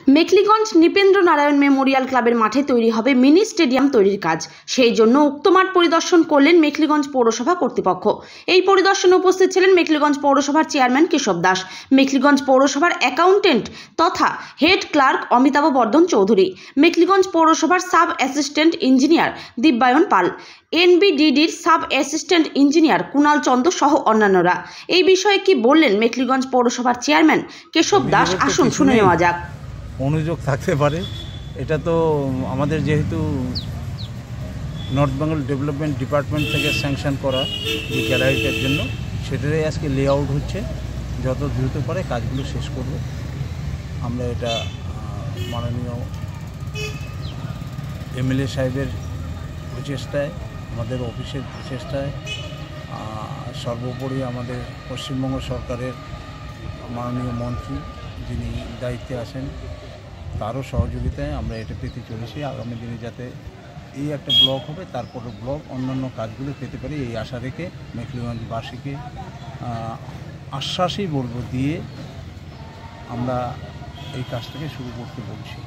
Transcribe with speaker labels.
Speaker 1: Mekhliganj Nripendra Narayan Memorial ক্লাবের মাঠে তৈরি হবে মিনি স্টেডিয়াম তৈরির কাজ। সেই জন্য উক্ত মাঠ পরিদর্শন করলেন মেখলিগঞ্জ পৌরসভা কর্তৃপক্ষ। এই পরিদর্শনে উপস্থিত ছিলেন মেখলিগঞ্জ পৌরসভার চেয়ারম্যান কেশব দাস, মেখলিগঞ্জ পৌরসভার অ্যাকাউন্টেন্ট তথা হেড ক্লার্ক অমিতাভ বর্ধন চৌধুরী, মেখলিগঞ্জ পৌরসভার সাব অ্যাসিস্ট্যান্ট ইঞ্জিনিয়ার দিব্যায়ন পাল, এনবিডিডির সাব অ্যাসিস্ট্যান্ট ইঞ্জিনিয়ার কুণাল চন্দ্র সহ অন্যান্যরা। এই বিষয়ে কি বললেন মেখলিগঞ্জ পৌরসভার চেয়ারম্যান কেশব দাস, আসুন শুনে নেওয়া যাক।
Speaker 2: অনুযোগ থাকতে পারে, এটা তো আমাদের যেহেতু নর্থ বেঙ্গল ডেভেলপমেন্ট ডিপার্টমেন্ট থেকে স্যাংশন করা যে গ্যালারিটার জন্য, সেটারই আজকে লেআউট হচ্ছে। যত দ্রুত পারে কাজগুলো শেষ করব। আমরা এটা মাননীয় এমএলএ সাহেবের প্রচেষ্টায়, আমাদের অফিসের প্রচেষ্টায়, সর্বোপরি আমাদের পশ্চিমবঙ্গ সরকারের মাননীয় মন্ত্রী যিনি দায়িত্বে আছেন তারও সহযোগিতায় আমরা এটা পেতে চলেছি। আগামী দিনে যাতে এই একটা ব্লক হবে, তারপরে ব্লক অন্যান্য কাজগুলো পেতে পারি এই আশা রেখে মেখলিগঞ্জবাসীকে আশ্বাসই বলবো দিয়ে আমরা এই কাজটাকে শুরু করতে বলছি।